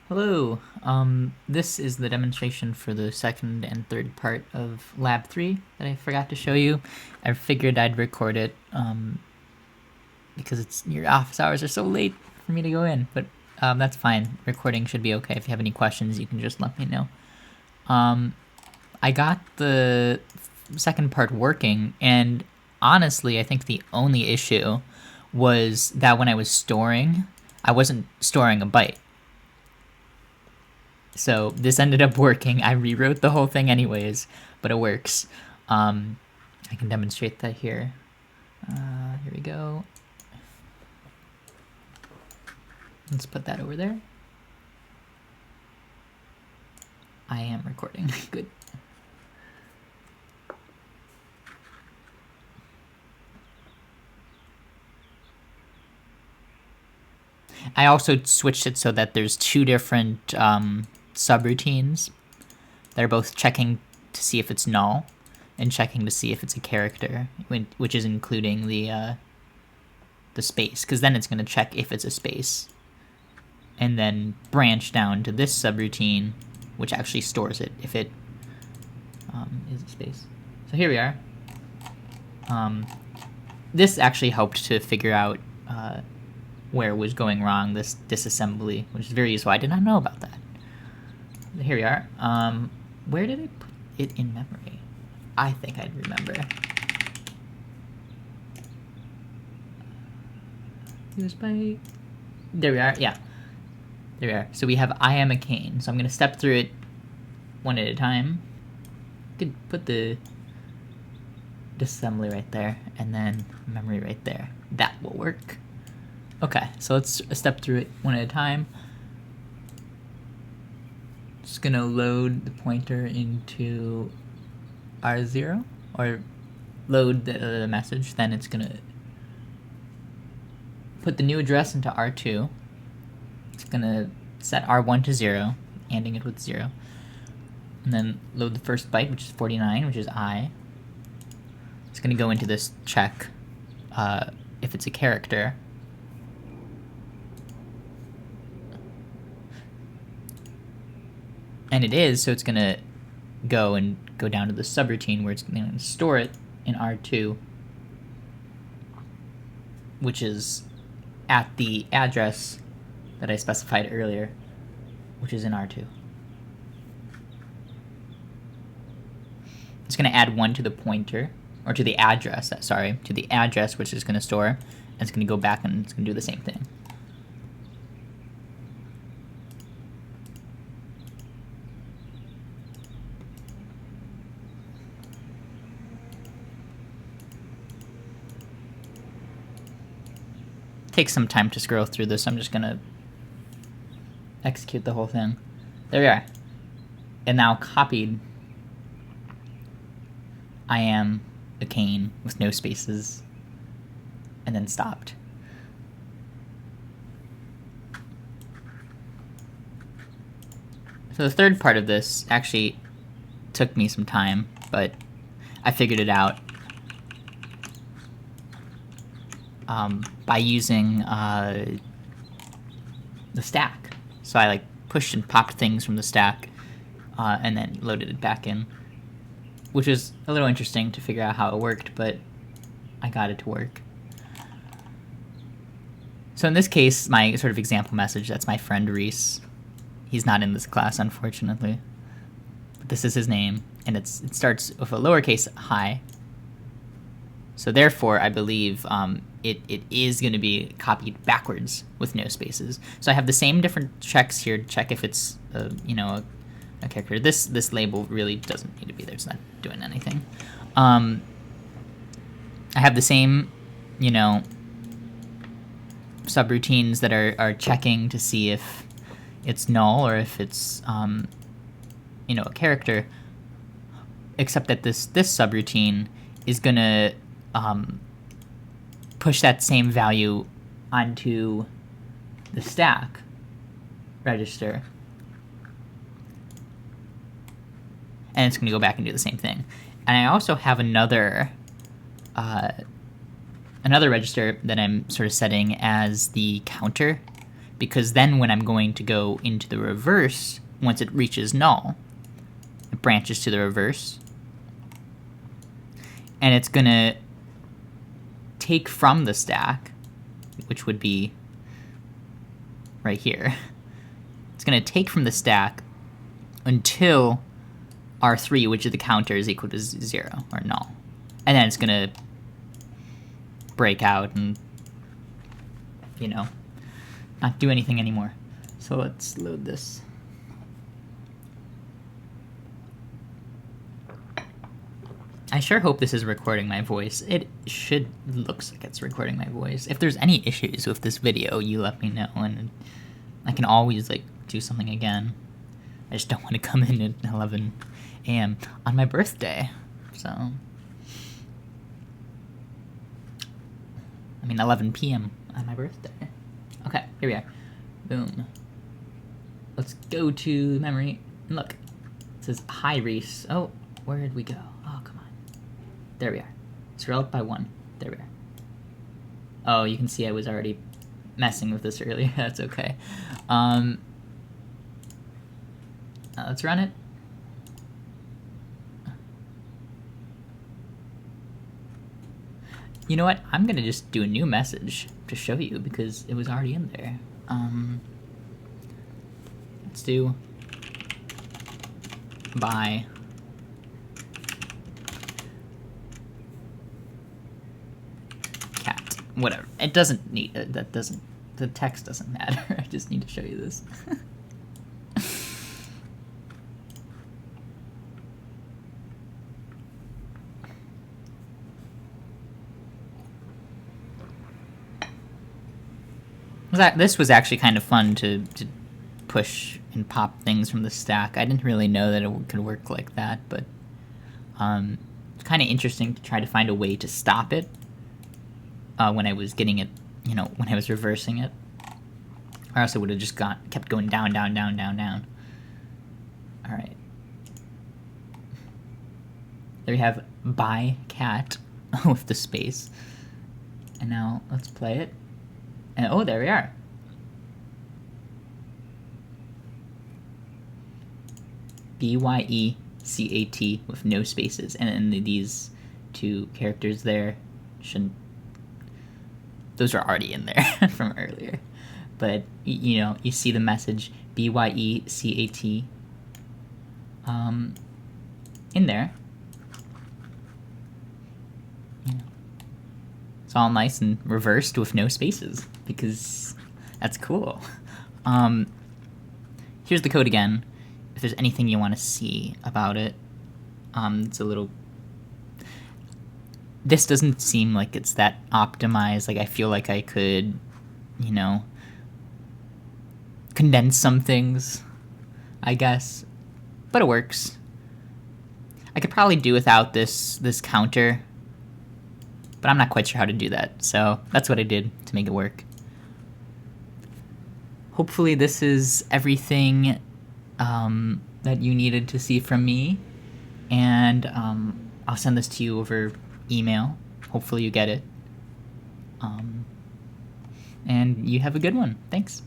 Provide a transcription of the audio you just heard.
Hello. This is the demonstration for the second and third part of Lab 3 that I forgot to show you. I figured I'd record it because your office hours are so late for me to go in, but that's fine. Recording should be okay. If you have any questions, you can just let me know. I got the second part working, and honestly, I think the only issue was that when I was storing, I wasn't storing a byte. So this ended up working. I rewrote the whole thing anyways, but it works. I can demonstrate that here. Here we go. Let's put that over there. I am recording. Good. I also switched it so that there's two different subroutines. They're both checking to see if it's null and checking to see if it's a character, which is including the space, because then it's going to check if it's a space. And then branch down to this subroutine, which actually stores it if it is a space. So here we are. This actually helped to figure out where it was going wrong, this disassembly, which is very useful. I did not know about that. Here we are. Where did I put it in memory? I think I'd remember. Use by... There we are, yeah. There we are. So we have I am a cane. So I'm going to step through it one at a time. You could put the disassembly right there, and then memory right there. That will work. Okay, so let's step through it one at a time. Just gonna load the pointer into R0, or load the message, then it's gonna put the new address into R2. It's gonna set R1 to 0, ending it with 0. And then load the first byte, which is 49, which is I. It's gonna go into this check if it's a character. And it is, so it's gonna go down to the subroutine where it's gonna store it in R2, which is at the address that I specified earlier, which is in R2. It's gonna add 1 to the pointer, or to the address, to the address which is gonna store, and it's gonna go back and it's gonna do the same thing. Takes some time to scroll through this. I'm just gonna execute the whole thing. There we are. And now copied I am a cane with no spaces, and then stopped. So the third part of this actually took me some time, but I figured it out by using the stack. So I pushed and popped things from the stack and then loaded it back in, which was a little interesting to figure out how it worked, but I got it to work. So in this case, my sort of example message, that's my friend Reese. He's not in this class, unfortunately. But this is his name, and it starts with a lowercase hi. So therefore, I believe it is going to be copied backwards with no spaces. So I have the same different checks here to check if it's a character. This label really doesn't need to be there. It's not doing anything. I have the same, subroutines that are checking to see if it's null or if it's a character, except that this subroutine is gonna push that same value onto the stack register, and it's gonna go back and do the same thing. And I also have another register that I'm sort of setting as the counter because then when I'm going to go into the reverse, once it reaches null, it branches to the reverse, and it's gonna take from the stack, which would be right here. It's gonna take from the stack until R3, which is the counter, is equal to 0 or null, and then it's gonna break out and, you know, not do anything anymore. So let's load this. I sure hope this is recording my voice. It looks like it's recording my voice. If there's any issues with this video, you let me know, and I can always, like, do something again. I just don't want to come in at 11 a.m. on my birthday, so... I mean, 11 p.m. on my birthday. Okay, here we are. Boom. Let's go to memory. And look, it says, hi, Reese. Oh, where did we go? Oh, come on. There we are. Scroll up by 1. There we are. Oh, you can see I was already messing with this earlier. That's okay. Let's run it. You know what? I'm gonna just do a new message to show you because it was already in there. Let's do bye cat. Whatever. It doesn't need that doesn't the text doesn't matter. I just need to show you this. This was actually kind of fun to push and pop things from the stack. I didn't really know that it could work like that, but it's kind of interesting to try to find a way to stop it when I was getting it, you know, when I was reversing it. Or else it would have just kept going down, down, down, down, down. All right. There we have by cat with the space. And now let's play it. And oh, there we are. B-Y-E-C-A-T with no spaces. And then these two characters there shouldn't... Those are already in there from earlier. But, you know, you see the message B-Y-E-C-A-T in there. It's all nice and reversed with no spaces, because that's cool. Here's the code again. If there's anything you want to see about it, it's a little... This doesn't seem like it's that optimized. Like, I feel like I could, you know, condense some things, I guess. But it works. I could probably do without this counter, but I'm not quite sure how to do that, so that's what I did to make it work. Hopefully this is everything that you needed to see from me, and I'll send this to you over email. Hopefully you get it. And you have a good one. Thanks.